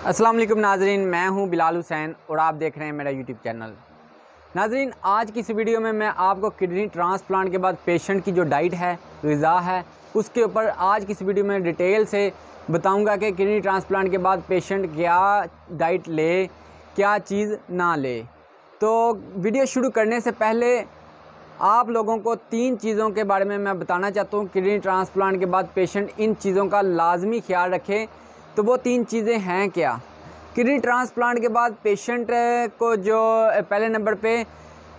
अस्सलाम वालेकुम नाजरीन, मैं हूं बिलाल हुसैन और आप देख रहे हैं मेरा यूट्यूब चैनल। नाजरीन, आज की इस वीडियो में मैं आपको किडनी ट्रांसप्लांट के बाद पेशेंट की जो डाइट है, ग़िज़ा है, उसके ऊपर आज की इस वीडियो में डिटेल से बताऊंगा कि किडनी ट्रांसप्लांट के बाद पेशेंट क्या डाइट ले, क्या चीज़ ना ले। तो वीडियो शुरू करने से पहले आप लोगों को 3 चीज़ों के बारे में मैं बताना चाहता हूँ। किडनी ट्रांसप्लांट के बाद पेशेंट इन चीज़ों का लाजमी ख्याल रखें। तो वो 3 चीज़ें हैं क्या? किडनी ट्रांसप्लांट के बाद पेशेंट को जो पहले नंबर पे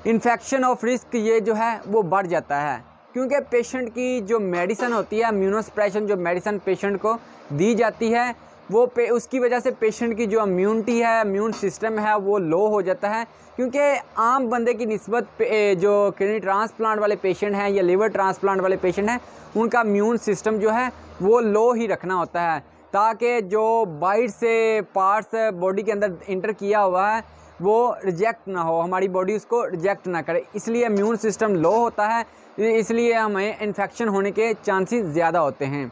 इन्फेक्शन ऑफ रिस्क ये जो है वो बढ़ जाता है, क्योंकि पेशेंट की जो मेडिसिन होती है, इम्यूनोसप्रेशन जो मेडिसिन पेशेंट को दी जाती है, वो उसकी वजह से पेशेंट की जो इम्यूनिटी है, इम्यून सिस्टम है, वो लो हो जाता है। क्योंकि आम बंदे की निस्बत जो किडनी ट्रांसप्लांट वाले पेशेंट हैं या लिवर ट्रांसप्लांट वाले पेशेंट हैं, उनका इम्यून सिस्टम जो है वो लो ही रखना होता है, ताकि जो बाहर से पार्ट्स बॉडी के अंदर इंटर किया हुआ है वो रिजेक्ट ना हो, हमारी बॉडी उसको रिजेक्ट ना करे। इसलिए इम्यून सिस्टम लो होता है, इसलिए हमें इन्फेक्शन होने के चांसेस ज़्यादा होते हैं।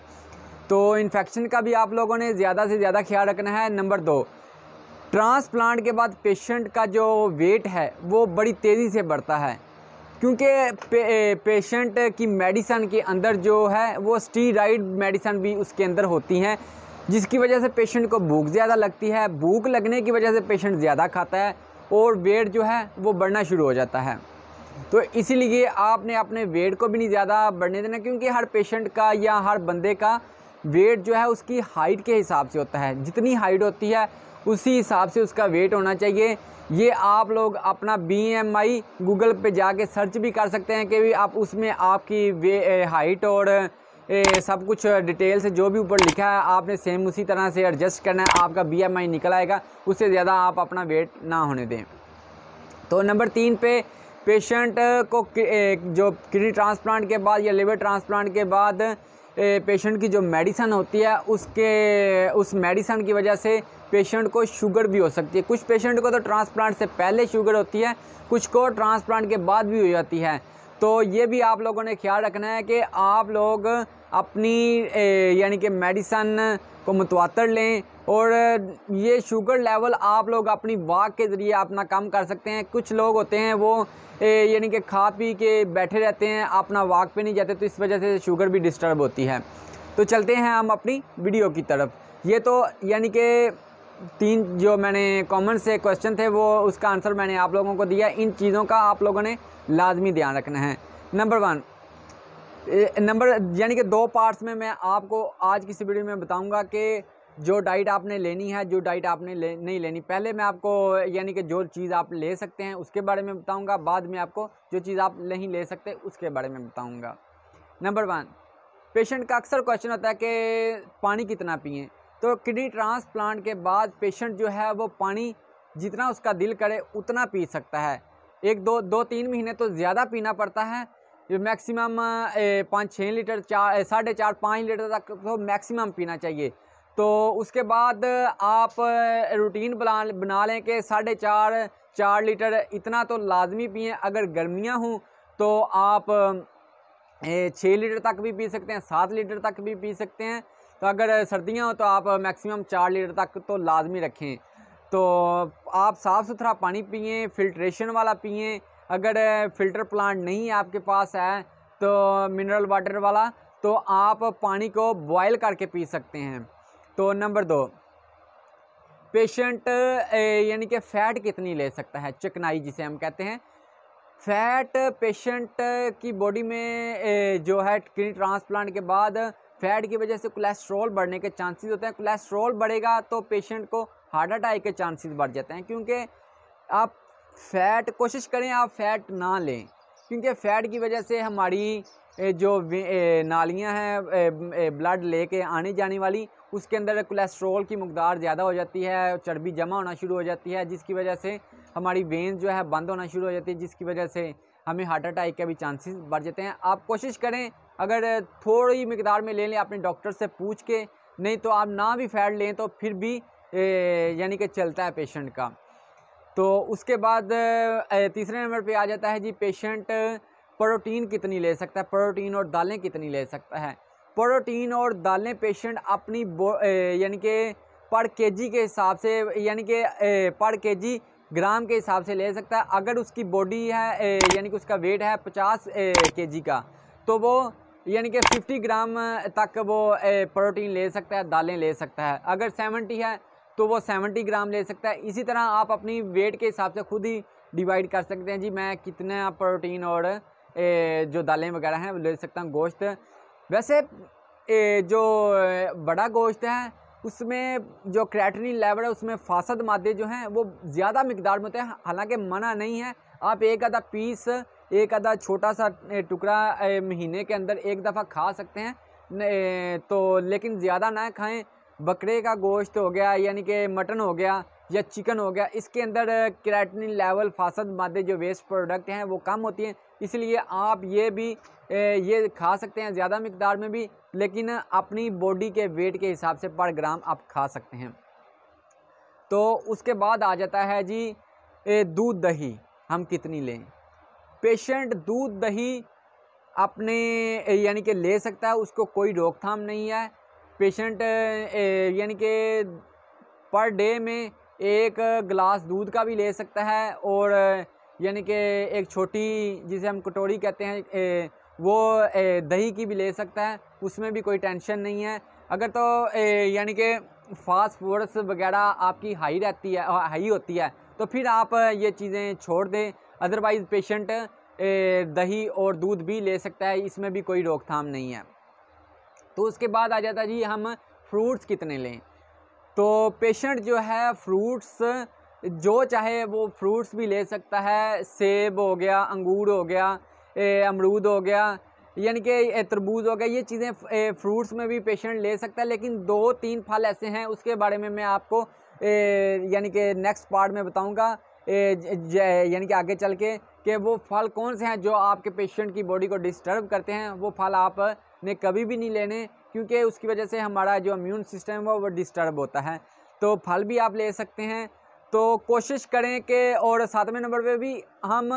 तो इन्फेक्शन का भी आप लोगों ने ज़्यादा से ज़्यादा ख्याल रखना है। नंबर 2, ट्रांसप्लांट के बाद पेशेंट का जो वेट है वो बड़ी तेज़ी से बढ़ता है, क्योंकि पेशेंट की मेडिसिन के अंदर जो है वो स्टीरॉयड मेडिसिन भी उसके अंदर होती हैं, जिसकी वजह से पेशेंट को भूख ज़्यादा लगती है। भूख लगने की वजह से पेशेंट ज़्यादा खाता है और वेट जो है वो बढ़ना शुरू हो जाता है। तो इसीलिए आपने अपने वेट को भी नहीं ज़्यादा बढ़ने देना, क्योंकि हर पेशेंट का या हर बंदे का वेट जो है उसकी हाइट के हिसाब से होता है। जितनी हाइट होती है उसी हिसाब से उसका वेट होना चाहिए। ये आप लोग अपना BMI गूगल पे जाके सर्च भी कर सकते हैं कि भी आप उसमें आपकी हाइट और सब कुछ डिटेल से जो भी ऊपर लिखा है आपने सेम उसी तरह से एडजस्ट करना है, आपका BMI निकल आएगा। उससे ज़्यादा आप अपना वेट ना होने दें। तो नंबर 3 पे पेशेंट को जो किडनी ट्रांसप्लांट के बाद या लिवर ट्रांसप्लांट के बाद पेशेंट की जो मेडिसिन होती है उस मेडिसिन की वजह से पेशेंट को शुगर भी हो सकती है। कुछ पेशेंट को तो ट्रांसप्लांट से पहले शुगर होती है, कुछ को ट्रांसप्लांट के बाद भी हो जाती है। तो ये भी आप लोगों ने ख्याल रखना है कि आप लोग अपनी यानी कि मेडिसिन को मुतवातर लें, और ये शुगर लेवल आप लोग अपनी वॉक के ज़रिए अपना कम कर सकते हैं। कुछ लोग होते हैं वो यानी कि खा पी के बैठे रहते हैं, अपना वॉक पे नहीं जाते, तो इस वजह से शुगर भी डिस्टर्ब होती है। तो चलते हैं हम अपनी वीडियो की तरफ। ये तो यानी कि 3 जो मैंने कॉमन से क्वेश्चन थे वो उसका आंसर मैंने आप लोगों को दिया। इन चीज़ों का आप लोगों ने लाजमी ध्यान रखना है। नंबर 1 यानी कि 2 पार्ट्स में मैं आपको आज की इस वीडियो में बताऊंगा कि जो डाइट आपने लेनी है, जो डाइट आपने नहीं लेनी। पहले मैं आपको यानी कि जो चीज़ आप ले सकते हैं उसके बारे में बताऊंगा, बाद में आपको जो चीज़ आप नहीं ले सकते उसके बारे में बताऊंगा। नंबर 1, पेशेंट का अक्सर क्वेश्चन होता है कि पानी कितना पिएँ। तो किडनी ट्रांसप्लांट के बाद पेशेंट जो है वो पानी जितना उसका दिल करे उतना पी सकता है। 1-2-3 महीने तो ज़्यादा पीना पड़ता है, मैक्सिमम 5-6 लीटर 4.5-5 लीटर तक तो मैक्सिमम पीना चाहिए। तो उसके बाद आप रूटीन बना लें कि 4.5-4 लीटर इतना तो लाजमी पिएँ। अगर गर्मियाँ हों तो आप 6 लीटर तक भी पी सकते हैं, 7 लीटर तक भी पी सकते हैं। तो अगर सर्दियाँ हो तो आप मैक्सिमम 4 लीटर तक तो लाजमी रखें। तो आप साफ़ सुथरा पानी पिएँ, फिल्ट्रेशन वाला पिएँ। अगर फ़िल्टर प्लांट नहीं आपके पास है तो मिनरल वाटर वाला, तो आप पानी को बॉयल करके पी सकते हैं। तो नंबर 2, पेशेंट यानी कि फ़ैट कितनी ले सकता है, चिकनाई जिसे हम कहते हैं। फ़ैट पेशेंट की बॉडी में जो है किडनी ट्रांसप्लांट के बाद फ़ैट की वजह से कोलेस्ट्रॉल बढ़ने के चांसेस होते हैं। कोलेस्ट्रॉल बढ़ेगा तो पेशेंट को हार्ट अटैक के चांसेस बढ़ जाते हैं, क्योंकि आप कोशिश करें आप फ़ैट ना लें, क्योंकि फ़ैट की वजह से हमारी जो नालियाँ हैं ब्लड लेके आने जाने वाली, उसके अंदर कोलेस्ट्रॉल की मकदार ज़्यादा हो जाती है, चर्बी जमा होना शुरू हो जाती है, जिसकी वजह से हमारी वेन्स जो है बंद होना शुरू हो जाती है, जिसकी वजह से हमें हार्ट अटैक के भी चांसेस बढ़ जाते हैं। आप कोशिश करें अगर थोड़ी मकदार में ले लें अपने डॉक्टर से पूछ के, नहीं तो आप ना भी फ़ैट लें तो फिर भी यानी कि चलता है पेशेंट का। तो उसके बाद तीसरे नंबर पे आ जाता है जी, पेशेंट प्रोटीन कितनी ले सकता है, प्रोटीन और दालें कितनी ले सकता है। प्रोटीन और दालें पेशेंट अपनी यानी कि पर केजी के हिसाब से, यानी कि पर केजी ग्राम के हिसाब से ले सकता है। अगर उसकी बॉडी है यानी कि उसका वेट है 50 केजी का, तो वो यानी कि 50 ग्राम तक वो प्रोटीन ले सकता है, दालें ले सकता है। अगर 70 है तो वो 70 ग्राम ले सकता है। इसी तरह आप अपनी वेट के हिसाब से खुद ही डिवाइड कर सकते हैं जी, मैं कितना प्रोटीन और जो दालें वगैरह हैं वो ले सकता हूँ। गोश्त वैसे जो बड़ा गोश्त है उसमें जो क्रिएटिनिन लेवल है उसमें फासद मादे जो हैं वो ज़्यादा मिकदार में होते हैं। हालांकि मना नहीं है, आप एक आधा पीस, एक आधा छोटा सा टुकड़ा महीने के अंदर एक दफ़ा खा सकते हैं, तो लेकिन ज़्यादा ना खाएं। बकरे का गोश्त हो गया, यानी कि मटन हो गया या चिकन हो गया, इसके अंदर क्रिएटिनिन लेवल, फासद मादे जो वेस्ट प्रोडक्ट हैं वो कम होती हैं, इसलिए आप ये भी ये खा सकते हैं ज़्यादा मिकदार में भी, लेकिन अपनी बॉडी के वेट के हिसाब से पर ग्राम आप खा सकते हैं। तो उसके बाद आ जाता है जी दूध दही हम कितनी लें। पेशेंट दूध दही अपने यानी कि ले सकता है, उसको कोई रोकथाम नहीं है। पेशेंट यानी कि पर डे में एक गिलास दूध का भी ले सकता है, और यानी कि एक छोटी जिसे हम कटोरी कहते हैं वो दही की भी ले सकता है, उसमें भी कोई टेंशन नहीं है। अगर तो यानी कि फास्फोरस वगैरह आपकी हाई रहती है, हाई होती है, तो फिर आप ये चीज़ें छोड़ दें। अदरवाइज़ पेशेंट दही और दूध भी ले सकता है, इसमें भी कोई रोकथाम नहीं है। तो उसके बाद आ जाता है जी हम फ्रूट्स कितने लें। तो पेशेंट जो है फ्रूट्स जो चाहे वो फ्रूट्स भी ले सकता है। सेब हो गया, अंगूर हो गया, अमरूद हो गया, यानी कि तरबूज हो गया, ये चीज़ें फ्रूट्स में भी पेशेंट ले सकता है। लेकिन 2-3 फल ऐसे हैं, उसके बारे में मैं आपको यानी कि नेक्स्ट पार्ट में बताऊंगा, यानी कि आगे चल के, कि वो फल कौन से हैं जो आपके पेशेंट की बॉडी को डिस्टर्ब करते हैं। वो फल आपने कभी भी नहीं लेने, क्योंकि उसकी वजह से हमारा जो इम्यून सिस्टम है वो डिस्टर्ब होता है। तो फल भी आप ले सकते हैं। तो कोशिश करें कि, और 7वें नंबर पे भी हम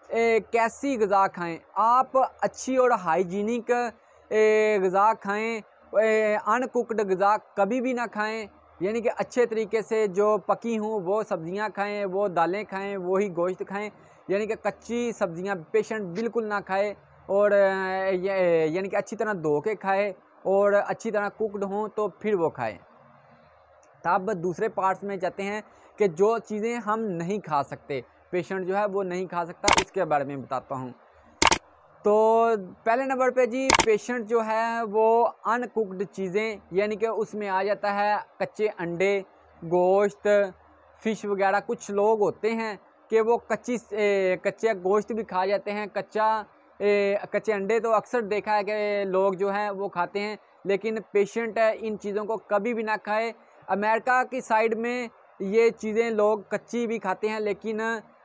कैसी ग़िज़ा खाएं। आप अच्छी और हाइजीनिक ग़िज़ा खाएं, अनकुक्ड ग़िज़ा कभी भी ना खाएं। यानी कि अच्छे तरीके से जो पकी हों वो सब्ज़ियां खाएं, वो दालें खाएं, वो ही गोश्त खाएं। यानी कि कच्ची सब्ज़ियां पेशेंट बिल्कुल ना खाए, और यानी कि अच्छी तरह धो के खाए, और अच्छी तरह कुकड हों तो फिर वो खाएं। तब दूसरे पार्ट्स में जाते हैं कि जो चीज़ें हम नहीं खा सकते, पेशेंट जो है वो नहीं खा सकता, उसके बारे में बताता हूँ। तो पहले नंबर पे जी पेशेंट जो है वो अनकुक्ड चीज़ें, यानी कि उसमें आ जाता है कच्चे अंडे, गोश्त, फ़िश वगैरह। कुछ लोग होते हैं कि वो कच्चे गोश्त भी खा जाते हैं, कच्चे अंडे तो अक्सर देखा है कि लोग जो हैं वो खाते हैं, लेकिन पेशेंट इन चीज़ों को कभी भी ना खाए। अमेरिका की साइड में ये चीज़ें लोग कच्ची भी खाते हैं, लेकिन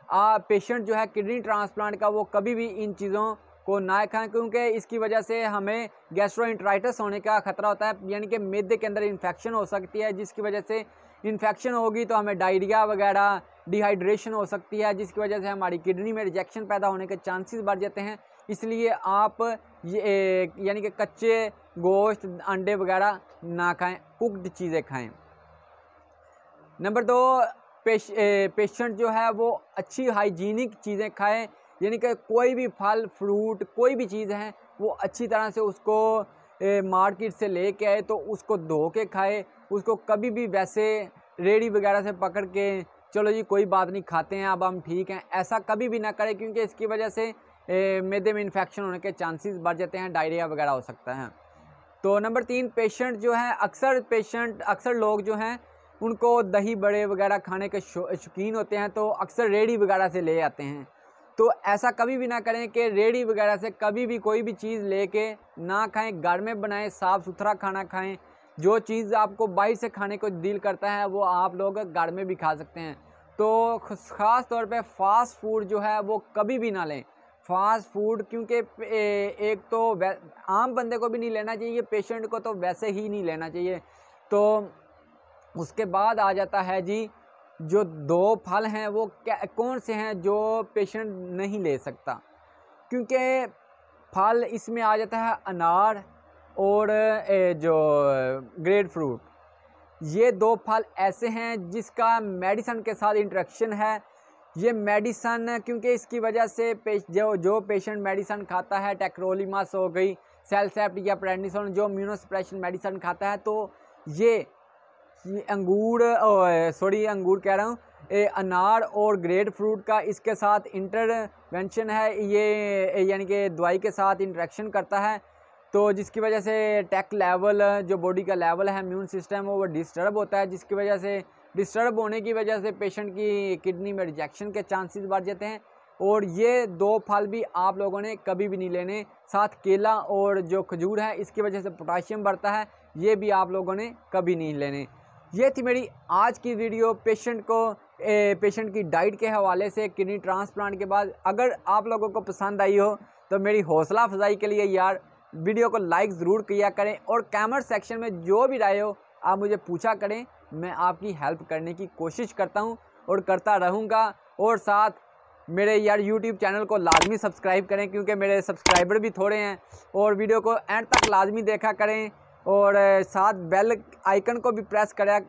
पेशेंट जो है किडनी ट्रांसप्लांट का वो कभी भी इन चीज़ों को ना खाएं, क्योंकि इसकी वजह से हमें गैस्ट्रोएंटेराइटिस होने का ख़तरा होता है। यानी कि मैदे के अंदर इन्फेक्शन हो सकती है, जिसकी वजह से इन्फेक्शन होगी तो हमें डायरिया वगैरह, डिहाइड्रेशन हो सकती है, जिसकी वजह से हमारी किडनी में रिजेक्शन पैदा होने के चांसेस बढ़ जाते हैं। इसलिए आप ये यानी कि कच्चे गोश्त, अंडे वगैरह ना खाएं, कुक्ड चीज़ें खाएं। नंबर 2, पेशेंट जो है वो अच्छी हाइजीनिक चीज़ें खाएं, यानी कि कोई भी फल, फ्रूट, कोई भी चीज़ है वो अच्छी तरह से उसको मार्केट से लेके आए तो उसको धो के खाए। उसको कभी भी वैसे रेडी वगैरह से पकड़ के चलो जी कोई बात नहीं, खाते हैं अब हम ठीक हैं, ऐसा कभी भी ना करें, क्योंकि इसकी वजह से मैदे में इन्फेक्शन होने के चांसेस बढ़ जाते हैं, डायरिया वगैरह हो सकता है। तो नंबर 3, पेशेंट जो है अक्सर लोग जो हैं उनको दही बड़े वगैरह खाने के शौकीन होते हैं, तो अक्सर रेडी वगैरह से ले आते हैं। तो ऐसा कभी भी ना करें कि रेडी वगैरह से कभी भी कोई भी चीज़ लेके ना खाएं, घर में बनाएं, साफ़ सुथरा खाना खाएं। जो चीज़ आपको बाहर से खाने को दिल करता है वो आप लोग घर में भी खा सकते हैं। तो ख़ास तौर पे फास्ट फूड जो है वो कभी भी ना लें। फास्ट फूड क्योंकि एक तो आम बंदे को भी नहीं लेना चाहिए, पेशेंट को तो वैसे ही नहीं लेना चाहिए। तो उसके बाद आ जाता है जी जो 2 फल हैं वो कौन से हैं जो पेशेंट नहीं ले सकता, क्योंकि फल इसमें आ जाता है अनार और जो ग्रेप फ्रूट। ये 2 फल ऐसे हैं जिसका मेडिसन के साथ इंटरेक्शन है। ये मेडिसन क्योंकि इसकी वजह से जो पेशेंट मेडिसन खाता है, टेक्रोलीमास हो गई, सेलसेप्ट या प्रेडनिसोन, जो इम्यूनोसप्रेशन मेडिसन खाता है, तो ये अंगूर कह रहा हूँ, अनार और ग्रेप फ्रूट का इसके साथ इंटरवेंशन है, ये यानी कि दवाई के साथ इंटरेक्शन करता है, तो जिसकी वजह से टेक लेवल, जो बॉडी का लेवल है, इम्यून सिस्टम वो डिस्टर्ब होता है, जिसकी वजह से डिस्टर्ब होने की वजह से पेशेंट की किडनी में रिजेक्शन के चांसेस बढ़ जाते हैं। और ये 2 फल भी आप लोगों ने कभी भी नहीं लेने। साथ केला और जो खजूर है, इसकी वजह से पोटाशियम बढ़ता है, ये भी आप लोगों ने कभी नहीं लेने। ये थी मेरी आज की वीडियो पेशेंट की डाइट के हवाले से किडनी ट्रांसप्लांट के बाद। अगर आप लोगों को पसंद आई हो तो मेरी हौसला अफजाई के लिए यार वीडियो को लाइक ज़रूर किया करें, और कमेंट सेक्शन में जो भी राय हो आप मुझे पूछा करें, मैं आपकी हेल्प करने की कोशिश करता हूं और करता रहूंगा। और साथ मेरे यार यूट्यूब चैनल को लाजमी सब्सक्राइब करें, क्योंकि मेरे सब्सक्राइबर भी थोड़े हैं, और वीडियो को एंड तक लाजमी देखा करें, और साथ बेल आइकन को भी प्रेस करें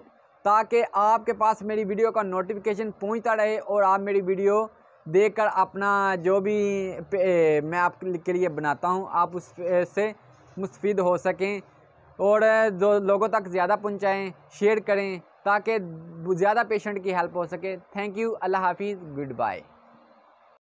ताकि आपके पास मेरी वीडियो का नोटिफिकेशन पहुंचता रहे और आप मेरी वीडियो देखकर अपना जो भी मैं आपके लिए बनाता हूं आप उससे मुस्तफ़ीद हो सकें, और जो लोगों तक ज़्यादा पहुंचाएं, शेयर करें ताकि ज़्यादा पेशेंट की हेल्प हो सके। थैंक यू, अल्लाह हाफिज़, गुड बाय।